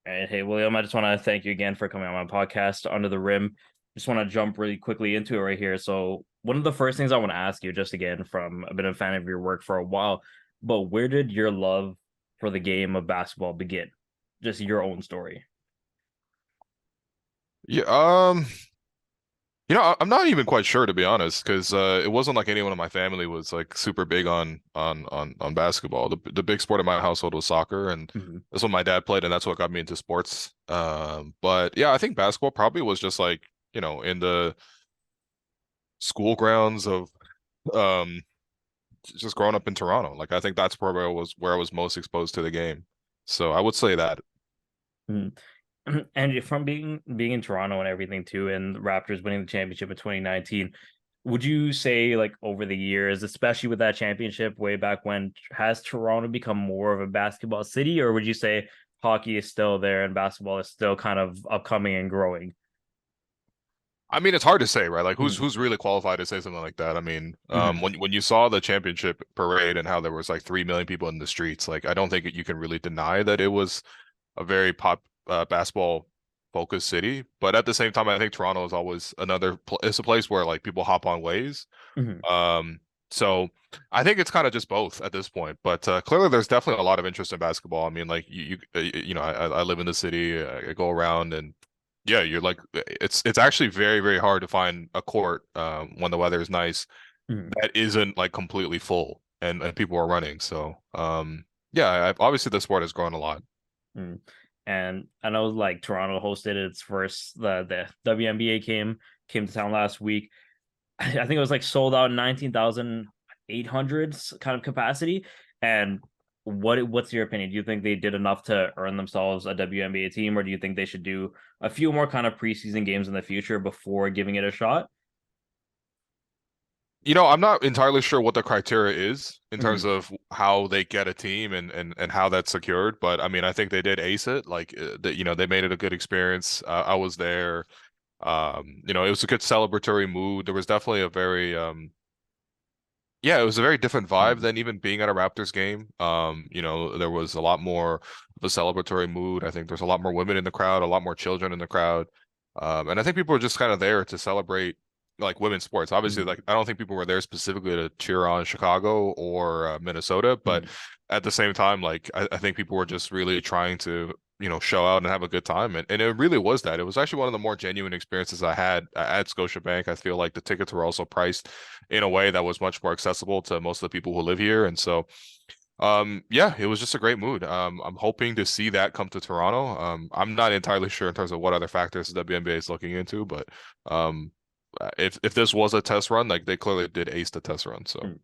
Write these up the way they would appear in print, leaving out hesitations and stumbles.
All right, hey William, I just want to thank you again for coming on my podcast, Under the Rim. Just want to jump really quickly into it right here. So, one of the first things I want to ask you, just again from I've been a fan of your work for a while, but where did your love for the game of basketball begin? Just your own story. Yeah, I'm not even quite sure to be honest, because it wasn't like anyone in my family was like super big on basketball. The big sport in my household was soccer, and Mhm. that's what my dad played, and that's what got me into sports. But yeah, I think basketball probably was just like, in the school grounds of um just growing up in Toronto. Like I think that's probably where I was most exposed to the game. So I would say that. Mhm. And from being in Toronto and everything too, and the Raptors winning the championship in 2019, would you say like over the years, especially with that championship way back when, has Toronto become more of a basketball city, or would you say hockey is still there and basketball is still kind of upcoming and growing? I mean, it's hard to say, right? Like, who's Mm, who's really qualified to say something like that? I mean, mhm, when you saw the championship parade and how there was like 3 million people in the streets, like, I don't think you can really deny that it was a very basketball focused city. But at the same time, I think Toronto is always it's a place where like people hop on waves. mhm, Um, so I think it's kind of just both at this point. But clearly, there's definitely a lot of interest in basketball. I mean, like I live in the city. I go around and yeah, you're like it's actually very very hard to find a court when the weather is nice mhm, that isn't like completely full and people are running. So yeah, obviously the sport has grown a lot. mhm. And I know like Toronto hosted its first the WNBA came to town last week. I think it was like sold out 19,800 kind of capacity. And what's your opinion? Do you think they did enough to earn themselves a WNBA team, or do you think they should do a few more kind of preseason games in the future before giving it a shot? I'm not entirely sure what the criteria is in terms Mhm. of how they get a team and how that's secured, but I mean, I think they did ace it. Like, they made it a good experience. I was there. It was a good celebratory mood. There was definitely yeah, it was a very different vibe Mhm. than even being at a Raptors game. There was a lot more of a celebratory mood. I think there's a lot more women in the crowd, a lot more children in the crowd. And I think people were just kind of there to celebrate like women's sports. Obviously, Mhm. like I don't think people were there specifically to cheer on Chicago or Minnesota, but Mhm. at the same time, like I think people were just really trying to, show out and have a good time. And it really was that. It was actually one of the more genuine experiences I had at Scotiabank. I feel like the tickets were also priced in a way that was much more accessible to most of the people who live here. And so, yeah, it was just a great mood. I'm hoping to see that come to Toronto. I'm not entirely sure in terms of what other factors the WNBA is looking into, but if this was a test run, like they clearly did ace the test run. So, Mhm.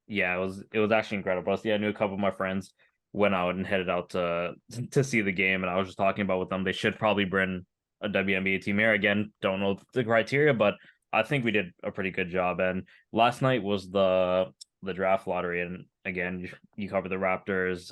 Yeah, it was actually incredible. See, I knew a couple of my friends went out and headed out to to see the game, and I was just talking about with them. They should probably bring a WNBA team here again. Don't know the criteria, but I think we did a pretty good job. And last night was the draft lottery, and again, you covered the Raptors,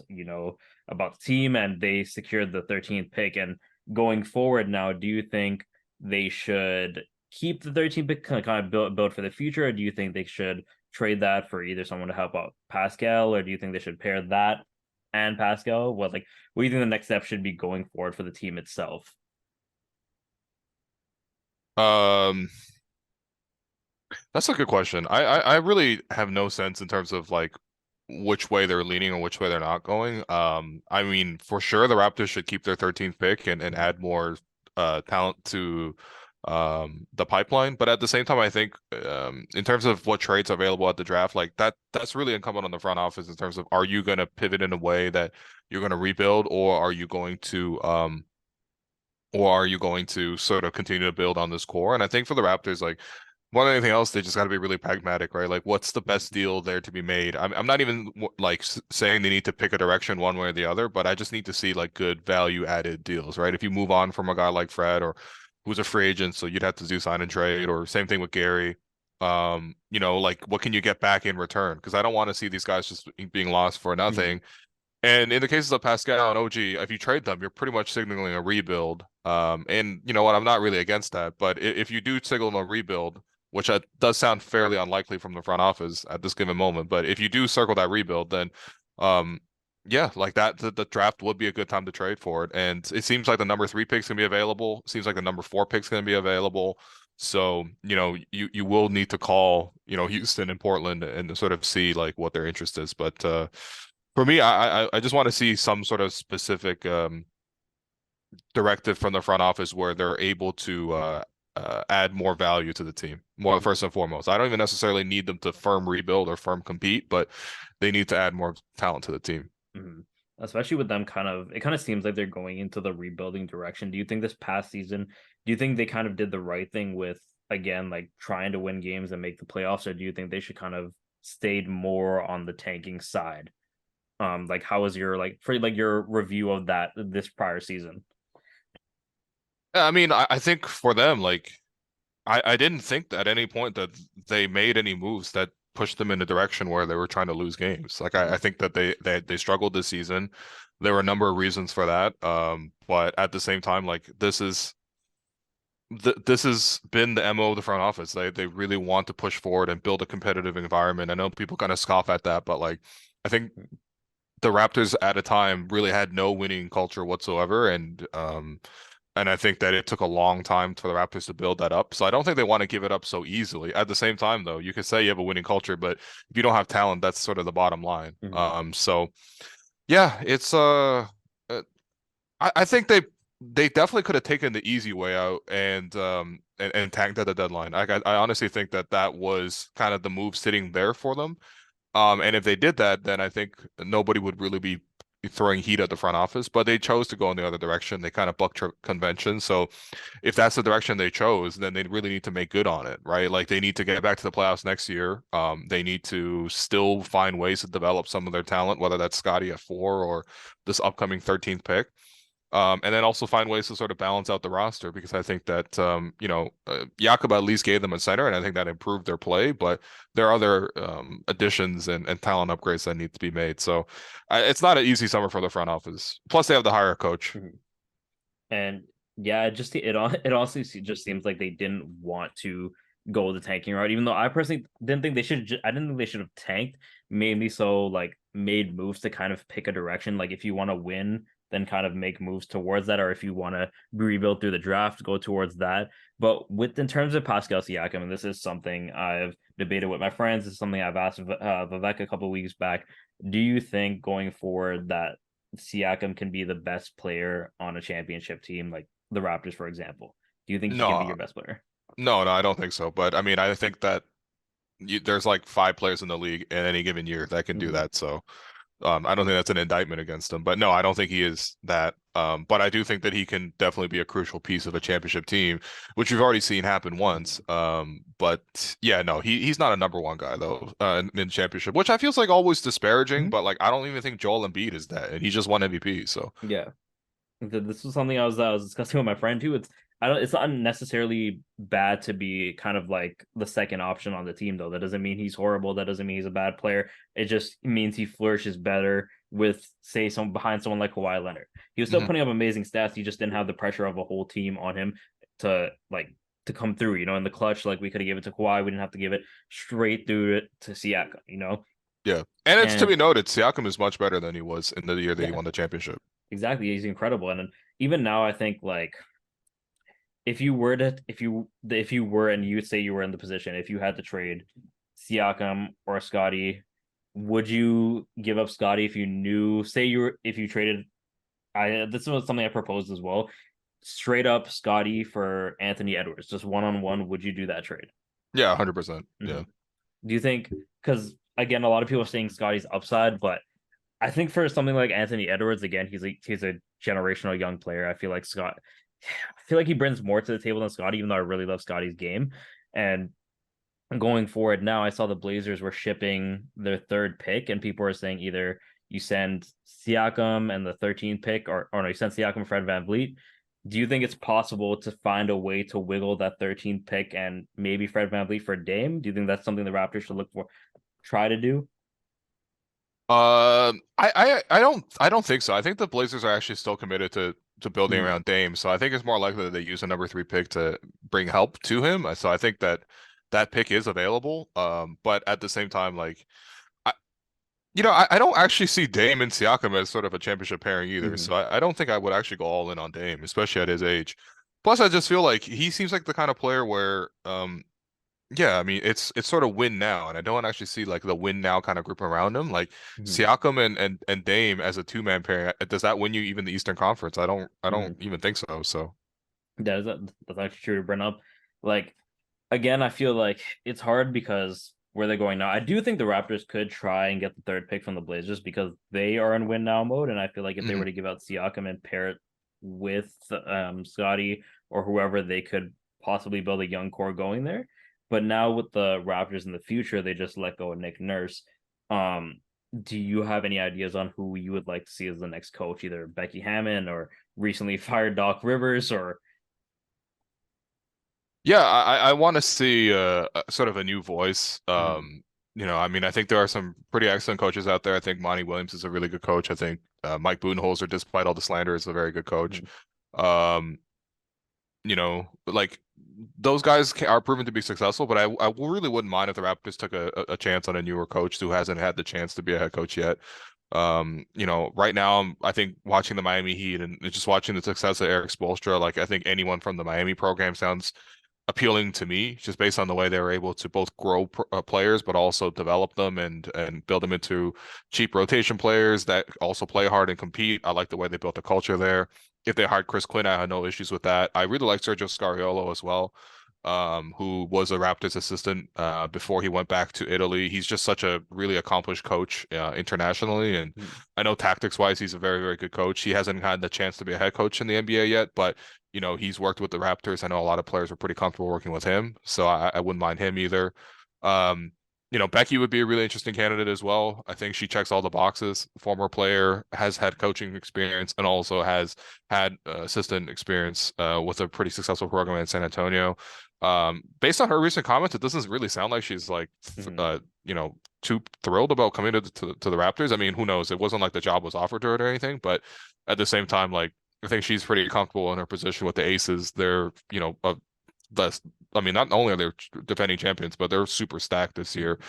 about the team, and they secured the 13th pick. And going forward now, do you think they should keep the 13th pick, kind of build for the future, or do you think they should trade that for either someone to help out Pascal, or do you think they should pair that and Pascal? What do you think the next step should be going forward for the team itself? um, that's a good question. I really have no sense in terms of like which way they're leaning or which way they're not going. I mean, for sure the Raptors should keep their 13th pick and add more talent to the pipeline. But at the same time, I think in terms of what trades are available at the draft, like that's really incumbent on the front office in terms of are you going to pivot in a way that you're going to rebuild, or are you going to sort of continue to build on this core? And I think for the Raptors, like more than anything else, they just got to be really pragmatic, right? Like, what's the best deal there to be made? I'm not even like saying they need to pick a direction one way or the other, but I just need to see like good value added deals, right? If you move on from a guy like Fred or who's a free agent, so you'd have to do sign and trade, or same thing with Gary. Like what can you get back in return? Because I don't want to see these guys just being lost for Mhm. nothing. And in the cases of Pascal and OG, if you trade them, you're pretty much signaling a rebuild. And you know what? I'm not really against that, but if you do signal a rebuild, which does sound fairly unlikely from the front office at this given moment, but if you do circle that rebuild, then um, Yeah, like that, the draft would be a good time to trade for it. And it seems like the number 3 pick's gonna be available. Seems like the number 4 pick's gonna be available. So, you will need to call, Houston and Portland and sort of see like what their interest is. But for me, I just want to see some sort of specific directive from the front office where they're able to add more value to the team. More first and foremost. I don't even necessarily need them to firm rebuild or firm compete, but they need to add more talent to the team. Mhm. Especially with them it kind of seems like they're going into the rebuilding direction. Do you think this past season, do you think they kind of did the right thing with, again, like trying to win games and make the playoffs, or do you think they should kind of stayed more on the tanking side? Like how was your like for like your review of that this prior season? I mean, I think for them, like I didn't think at any point that they made any moves that pushed them in a direction where they were trying to lose games. Like I think that they struggled this season. There were a number of reasons for that. But at the same time, like this has been the MO of the front office. They really want to push forward and build a competitive environment. I know people kind of scoff at that, but like I think the Raptors at a time really had no winning culture whatsoever, and I think that it took a long time for the Raptors to build that up. So I don't think they want to give it up so easily. At the same time, though, you could say you have a winning culture, but if you don't have talent, that's sort of the bottom line. Mhm. So yeah, it's I think they definitely could have taken the easy way out and tanked at the deadline. I honestly think that that was kind of the move sitting there for them. And if they did that, then I think nobody would really be throwing heat at the front office. But they chose to go in the other direction. They kind of bucked convention. So if that's the direction they chose, then they really need to make good on it, right? Like they need to get back to the playoffs next year. They need to still find ways to develop some of their talent, whether that's Scotty at 4 or this upcoming 13th pick. And then also find ways to sort of balance out the roster because I think that Jakob at least gave them a center, and I think that improved their play. But there are other additions and talent upgrades that need to be made. So it's not an easy summer for the front office. Plus, they have to hire a coach. Mhm. And yeah, it also just seems like they didn't want to go the tanking route, even though I personally didn't think they should. I didn't think they should have tanked, mainly so like made moves to kind of pick a direction. Like if you want to win, then kind of make moves towards that, or if you want to rebuild through the draft, go towards that. But with in terms of Pascal Siakam, and this is something I've debated with my friends. This is something I've asked Vivek a couple of weeks back. Do you think going forward that Siakam can be the best player on a championship team, like the Raptors, for example? Do you think he can be No, your best player? no, I don't think so. But I mean, I think that there's like 5 players in the league in any given year that can do Mhm. that. So I don't think that's an indictment against him, but no, I don't think he is that. But I do think that he can definitely be a crucial piece of a championship team, which we've already seen happen once. But yeah, no, he's not a number 1 guy though in championship, which I feels like always disparaging. Mhm. But like I don't even think Joel Embiid is that, and he just won MVP. So Yeah. This was something I was discussing with my friend too. It's not necessarily bad to be kind of like the second option on the team though. That doesn't mean he's horrible. That doesn't mean he's a bad player. It just means he flourishes better with say some behind someone like Kawhi Leonard. He was still mhm. putting up amazing stats. He just didn't have the pressure of a whole team on him to like to come through, in the clutch. Like we could have given it to Kawhi. We didn't have to give it straight through it to Siakam. Yeah, and it's to And be noted, Siakam is much better than he was in the year that he yeah, won the championship. exactly. He's incredible. And then even now I think like if you were and you would say you were in the position if you had to trade Siakam or Scotty, would you give up Scotty if you knew say you were if you traded I this was something I proposed as well. Straight up Scotty for Anthony Edwards, just one on one, would you do that trade? Yeah, 100%. Yeah. Mhm. Do you think because again a lot of people are saying Scotty's upside, but I think for something like Anthony Edwards, again, he's a generational young player. I feel like he brings more to the table than Scotty, even though I really love Scotty's game. And going forward now, I saw the Blazers were shipping their third pick, and people were saying either you send Siakam and the 13th pick, or no, you send Siakam Fred VanVleet. Do you think it's possible to find a way to wiggle that 13th pick and maybe Fred VanVleet for Dame? Do you think that's something the Raptors should look for, try to do? I don't think so. I think the Blazers are actually still committed to building Mhm. around Dame. So I think it's more likely that they use a number 3 pick to bring help to him. So I think that that pick is available. But at the same time, like I don't actually see Dame and Siakam as sort of a championship pairing either. Hmm. So I don't think I would actually go all in on Dame, especially at his age. Plus, I just feel like he seems like the kind of player where, yeah, I mean, it's sort of win now, and I don't actually see like the win now kind of group around him. Like Hmm. Siakam and Dame as a two-man pairing, does that win you even the Eastern Conference? I don't Hmm. even think so. So That's actually true to bring up. Like again, I feel like it's hard because where they're going now. I do think the Raptors could try and get the third pick from the Blazers because they are in win now mode, and I feel like if they were mhm. to give out Siakam and pair it with Scotty or whoever, they could possibly build a young core going there. But now with the Raptors in the future, they just let go of Nick Nurse. Um, do you have any ideas on who you would like to see as the next coach, either Becky Hammond or recently fired Doc Rivers or Yeah, I want to see sort of a new voice. Mhm. I mean, I think there are some pretty excellent coaches out there. I think Monty Williams is a really good coach. I think Mike Budenholzer, despite all the slander, is a very good coach. Mhm. Um, like those guys are proven to be successful, but I really wouldn't mind if the Raptors took a chance on a newer coach who hasn't had the chance to be a head coach yet. Right now I think watching the Miami Heat and just watching the success of Eric Spoelstra, like I think anyone from the Miami program sounds appealing to me just based on the way they were able to both grow players but also develop them and build them into cheap rotation players that also play hard and compete. I like the way they built the culture there. If they hired Chris Quinn, I had no issues with that. I really like Sergio Scariolo as well, who was a Raptors assistant before he went back to Italy. He's just such a really accomplished coach internationally, and Mhm. I know tactics wise, he's a very, very good coach. He hasn't had the chance to be a head coach in the NBA yet, but he's worked with the Raptors. I know a lot of players were pretty comfortable working with him, so I wouldn't mind him either. Um, Becky would be a really interesting candidate as well. I think she checks all the boxes. Former player, has had coaching experience, and also has had assistant experience with a pretty successful program in San Antonio. Based on her recent comments, it doesn't really sound like she's like, Mhm. too thrilled about coming to the Raptors. I mean, who knows? It wasn't like the job was offered to her or anything, but at the same time, like I think she's pretty comfortable in her position with the Aces. They're, less. I mean, not only are they defending champions, but they're super stacked this year.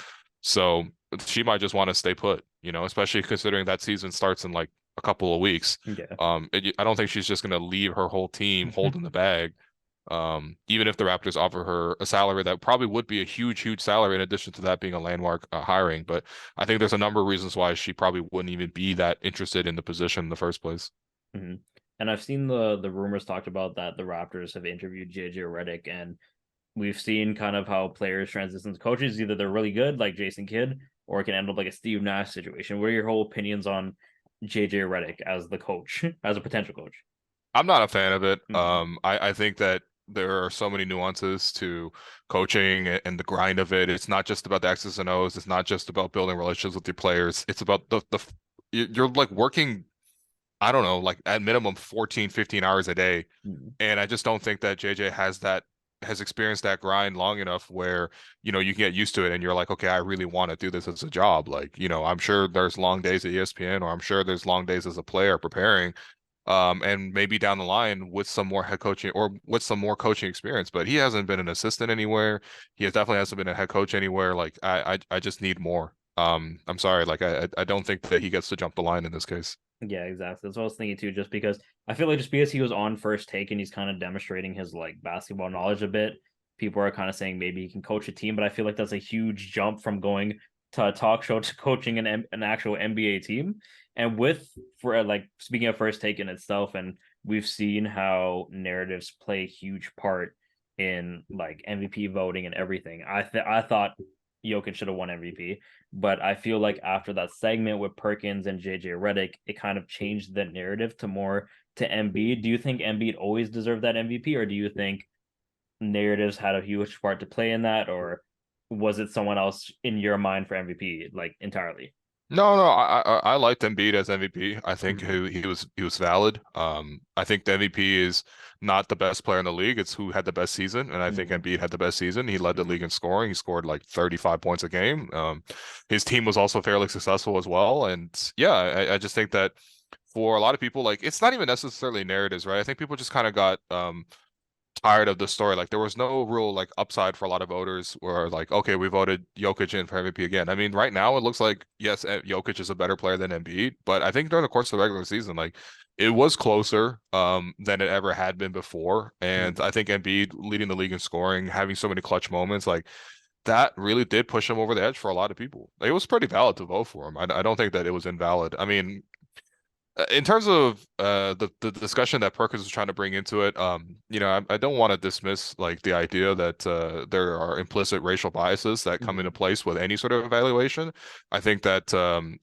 So she might just want to stay put, especially considering that season starts in like a couple of weeks. Yeah. I don't think she's just going to leave her whole team holding the bag. Even if the Raptors offer her a salary that probably would be a huge, huge salary in addition to that being a landmark hiring. But I think there's a number of reasons why she probably wouldn't even be that interested in the position in the first place. Mhm. And I've seen the rumors talked about that the Raptors have interviewed JJ Redick, and we've seen kind of how players transition to coaches. Either they're really good, like Jason Kidd, or it can end up like a Steve Nash situation. What are your whole opinions on JJ Redick as the coach, as a potential coach? I'm not a fan of it. Mhm. I think that there are so many nuances to coaching and the grind of it. It's not just about the X's and O's. It's not just about building relationships with your players. It's about you're like working, I don't know, like at minimum 14, 15 hours a day. Mhm. And I just don't think that JJ has experienced that grind long enough where, you can get used to it and you're like, okay, I really want to do this as a job. Like, I'm sure there's long days at ESPN, or I'm sure there's long days as a player preparing, and maybe down the line with some more head coaching or with some more coaching experience. But he hasn't been an assistant anywhere. He has definitely hasn't been a head coach anywhere. Like I just need more. I'm sorry, like I don't think that he gets to jump the line in this case. Yeah, exactly. That's what I was thinking too. Just because I feel like just because he was on first take and he's kind of demonstrating his like basketball knowledge a bit, people are kind of saying maybe he can coach a team. But I feel like that's a huge jump from going to a talk show to coaching an actual NBA team. And with for like speaking of first take in itself, and we've seen how narratives play a huge part in like MVP voting and everything. I thought Jokic should have won MVP. But I feel like after that segment with Perkins and JJ Redick, it kind of changed the narrative to more to Embiid. Do you think Embiid always deserved that MVP, or do you think narratives had a huge part to play in that, or was it someone else in your mind for MVP, like entirely? No, no, I liked Embiid as MVP. I think Mhm. he was valid. I think the MVP is not the best player in the league. It's who had the best season, and I think Mhm. Embiid had the best season. He led the Mhm. league in scoring. He scored like 35 points a game. His team was also fairly successful as well. And yeah, I just think that for a lot of people, like it's not even necessarily narratives, right? I think people just kind of got tired of the story. Like there was no real like upside for a lot of voters where like, okay, we voted Jokic in for MVP again. I mean, right now it looks like yes, Jokic is a better player than Embiid, but I think during the course of the regular season, like it was closer than it ever had been before. And Mhm. I think Embiid leading the league in scoring, having so many clutch moments, like that really did push him over the edge for a lot of people. Like, it was pretty valid to vote for him. I don't think that it was invalid. I mean, in terms of the discussion that Perkins was trying to bring into it, you know, I don't want to dismiss like the idea that there are implicit racial biases that come into Mhm. place with any sort of evaluation. I think that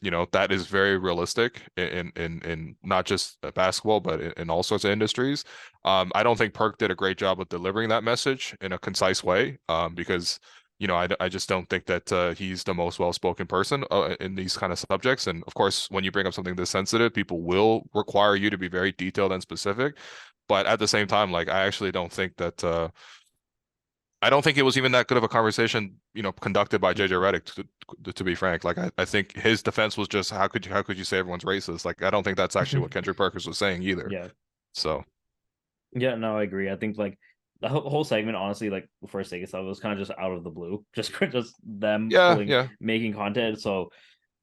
you know, that is very realistic in not just basketball but in all sorts of industries. I don't think Perk did a great job of delivering that message in a concise way, because you know, I just don't think that he's the most well-spoken person in these kind of subjects. And of course, when you bring up something this sensitive, people will require you to be very detailed and specific. But at the same time, like I actually don't think that I don't think it was even that good of a conversation, you know, conducted by JJ Mhm. Redick. To be frank, like I think his defense was just how could you say everyone's racist? Like I don't think that's actually what Kendrick Perkins was saying either. Yeah. So Yeah, no, I agree. I think like the whole segment, honestly, like the first take itself, was kind of just out of the blue, just them yeah, pulling, yeah, making content. So,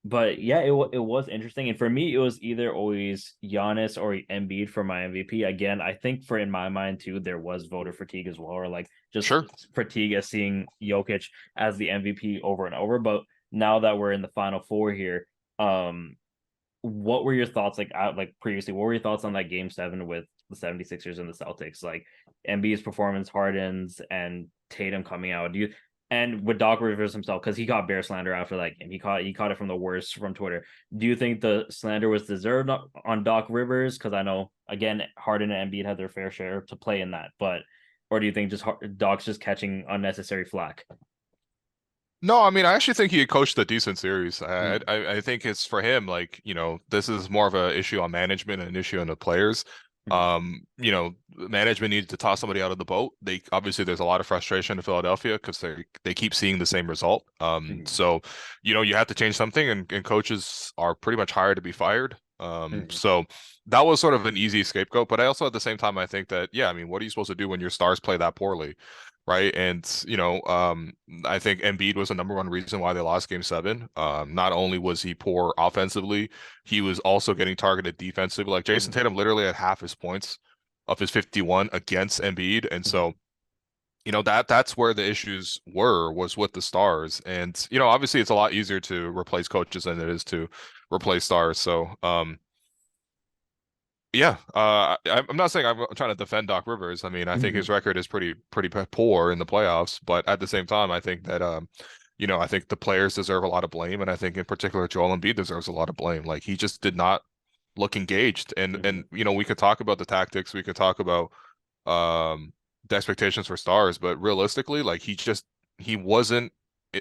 but yeah, it was interesting, and for me, it was either always Giannis or Embiid for my MVP. Again, I think for in my mind too, there was voter fatigue as well, or like just sure. fatigue as seeing Jokic as the MVP over and over. But now that we're in the final four here, um, what were your thoughts like out like previously? What were your thoughts on that game seven with the 76ers and the Celtics? Like Embiid's performance, Harden's and Tatum coming out. Do you and with Doc Rivers himself, because he got bear slander after that game. He caught it from the worst from Twitter. Do you think the slander was deserved on Doc Rivers? Because I know again Harden and Embiid had their fair share to play in that, but or do you think just Doc's just catching unnecessary flack? No, I mean, I actually think he coached a decent series. Mm, I think it's for him, like, you know, this is more of an issue on management and an issue on the players. mm, You know, management needed to toss somebody out of the boat. They obviously there's a lot of frustration in Philadelphia because they keep seeing the same result. mm, So, you know, you have to change something, and coaches are pretty much hired to be fired. mm, So that was sort of an easy scapegoat. But I also at the same time I think that, yeah, I mean, what are you supposed to do when your stars play that poorly? Right. And, you know, I think Embiid was the number one reason why they lost game seven. Not only was he poor offensively, he was also getting targeted defensively. Like Jason mm, Tatum literally had half his points of his 51 against Embiid. And mm. so, you know, that's where the issues was with the stars. And, you know, obviously it's a lot easier to replace coaches than it is to replace stars. So, yeah, I'm not saying I'm trying to defend Doc Rivers. I mean, I think his Mhm. record is pretty poor in the playoffs, but at the same time, I think that you know, I think the players deserve a lot of blame, and I think in particular Joel Embiid deserves a lot of blame. Like he just did not look engaged, and Mhm. you know, we could talk about the tactics, we could talk about um the expectations for stars, but realistically, like he wasn't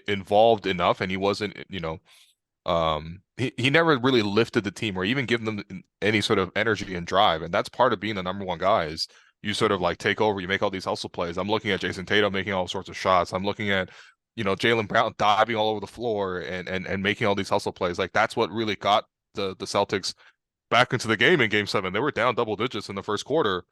involved enough, and he wasn't, you know, he never really lifted the team or even given them any sort of energy and drive. And that's part of being the number one guy is you sort of Mhm. like take over, you make all these hustle plays. I'm looking at Jason Tatum making all sorts of shots. I'm looking at, you know, Jaylen Brown diving all over the floor and making all these hustle plays. Like that's what really got the Celtics back into the game in game seven. They were down double digits in the first quarter.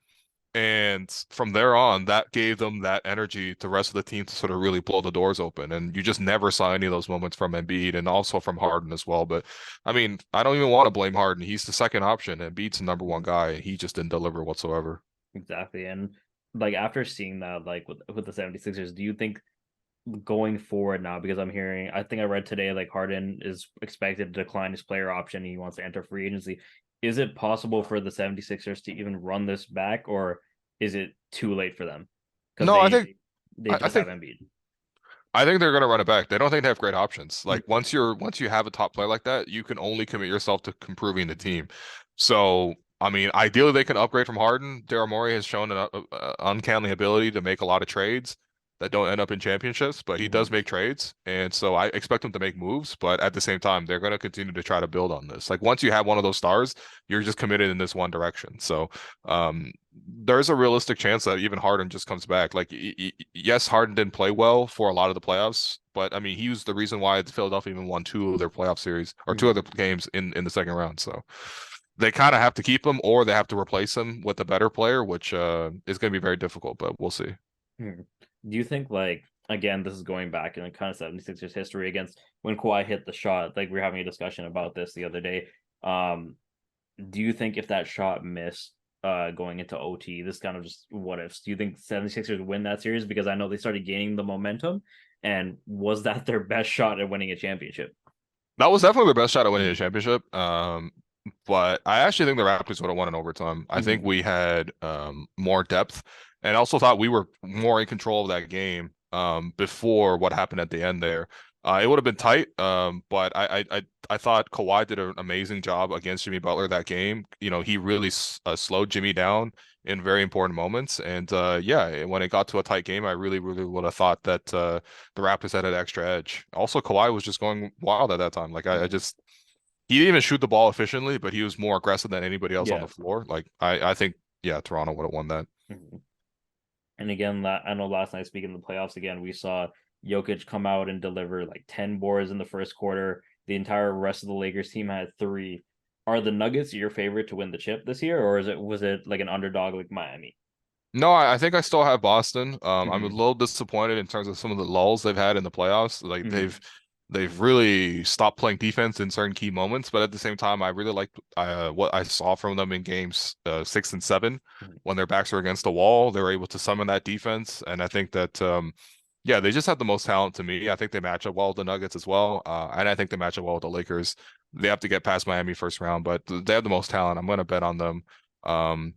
And from there on, that gave them that energy to the rest of the team to sort of really blow the doors open. And you just never saw any of those moments from Embiid and also from Harden as well. But I mean, I don't even want to blame Harden. He's the second option. Embiid's the number one Mhm. guy, and he just didn't deliver whatsoever. Exactly. And like after seeing that, like with the 76ers, do you think going forward now, because I think I read today like Harden is expected to decline his player option. He wants to enter free agency. Is it possible for the 76ers to even run this back, or is it too late for them? Because No, they I just have think Embiid. I think they're going to run it back. They don't think they have great options. Like Mm, once you have a top player like that, you can only commit yourself to improving the team. So, I mean, ideally they can upgrade from Harden. Daryl Morey has shown an uncanny ability to make a lot of trades that don't end up in championships, but he does mhm. make trades, and so I expect him to make moves. But at the same time, they're going to continue to try to build on this. Like once you have one of those stars, you're just committed in this one direction. So, there's a realistic chance that even Harden just comes back. Like, yes, Harden didn't play well for a lot of the playoffs, but I mean, he was the reason why Philadelphia even won two of their playoff series or two of the Mhm. games in the second round. So, they kind of have to keep him or they have to replace him with a better player, which is going to be very difficult, but we'll see. Hmm. Do you think, like, again, this is going back in kind of 76ers history against when Kawhi hit the shot, like we were having a discussion about this the other day. Do you think if that shot missed going into OT, this kind of just what ifs, do you think 76ers win that series? Because I know they started gaining the momentum, and was that their best shot at winning a championship? That was definitely their best shot at winning the championship. But I actually think the Raptors would have won in overtime. I think Mm-hmm. we had more depth, and also thought we were more in control of that game before what happened at the end there. It would have been tight, but I thought Kawhi did an amazing job against Jimmy Butler that game. You know, he really slowed Jimmy down in very important moments. And yeah, when it got to a tight game, I really, really would have thought that the Raptors had an extra edge. Also, Kawhi was just going wild at that time. Like I just he didn't even shoot the ball efficiently, but he was more aggressive than anybody else on Yeah. the floor. Like I think yeah, Toronto would have won that. Mhm. And again, I know last night, speaking of the playoffs, again, we saw Jokic come out and deliver like 10 boards in the first quarter. The entire rest of the Lakers team had three. Are the Nuggets your favorite to win the chip this year, or was it like an underdog like Miami? No, I think I still have Boston. I'm a Mm-hmm. little disappointed in terms of some of the lulls they've had in the playoffs. Like Mm-hmm. they've really stopped playing defense in certain key moments, but at the same time, I really liked what I saw from them in games 6 and 7 when their backs were against the wall. They were able to summon that defense, and I think that yeah, they just have the most talent to me. I think they match up well with the Nuggets as well, and I think they match up well with the Lakers. They have to get past Miami first round, but they have the most talent. I'm going to bet on them. Um,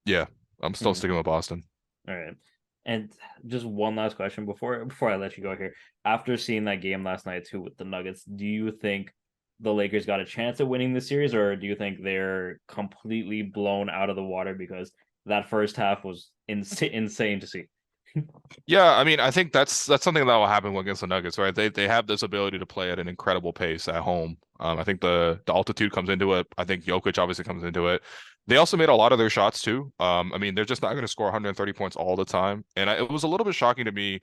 yeah, I'm still Mm-hmm. sticking with Boston. All right. And just one last question before I let you go here. After seeing that game last night too with the Nuggets, do you think the Lakers got a chance at winning the series, or do you think they're completely blown out of the water because that first half was insane to see? Yeah, I mean, I think that's something that will happen against the Nuggets, right? They have this ability to play at an incredible pace at home. I think the altitude comes into it. I think Jokic obviously comes into it. They also made a lot of their shots too. I mean, they're just not going to score 130 points all the time, and it was a little bit shocking to me.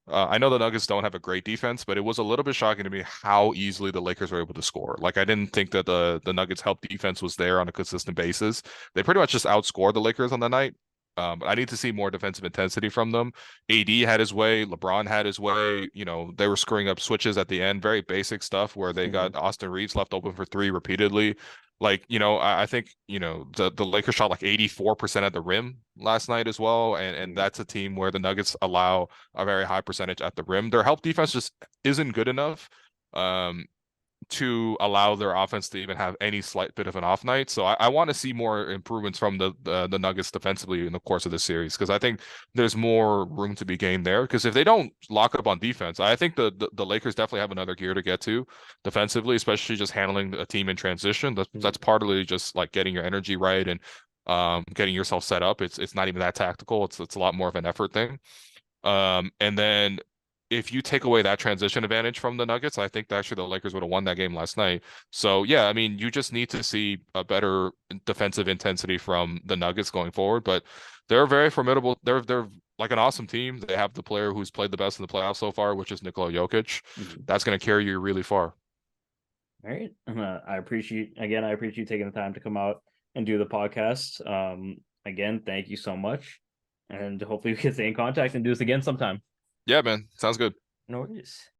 I know the Nuggets don't have a great defense, but it was a little bit shocking to me how easily the Lakers were able to score. Like I didn't think that the Nuggets' help defense was there on a consistent basis. They pretty much just outscored the Lakers on the night. But I need to see more defensive intensity from them. AD had his way, LeBron had his way. You know, they were screwing up switches at the end, very basic stuff where they Mm-hmm. got Austin Reeves left open for three repeatedly. Like, you know, I think, you know, the Lakers shot like 84% at the rim last night as well. And that's a team where the Nuggets allow a very high percentage at the rim. Their help defense just isn't good enough. Um, to allow their offense to even have any slight bit of an off night. So I want to see more improvements from the Nuggets defensively in the course of the series because I think there's more room to be gained there. Because if they don't lock up on defense, I think the Lakers definitely have another gear to get to defensively, especially just handling a team in transition. That's partly just like getting your energy right and getting yourself set up. It's not even that tactical. It's a lot more of an effort thing. And then if you take away that transition advantage from the Nuggets, I think that actually the Lakers would have won that game last night. So yeah, I mean, you just need to see a better defensive intensity from the Nuggets going forward. But they're very formidable. They're like an awesome team. They have the player who's played the best in the playoffs so far, which is Nikola Jokic. Mm-hmm. That's going to carry you really far. All right. I appreciate you taking the time to come out and do the podcast. Again, thank you so much. And hopefully we can stay in contact and do this again sometime. Yeah, man. Sounds good. No worries.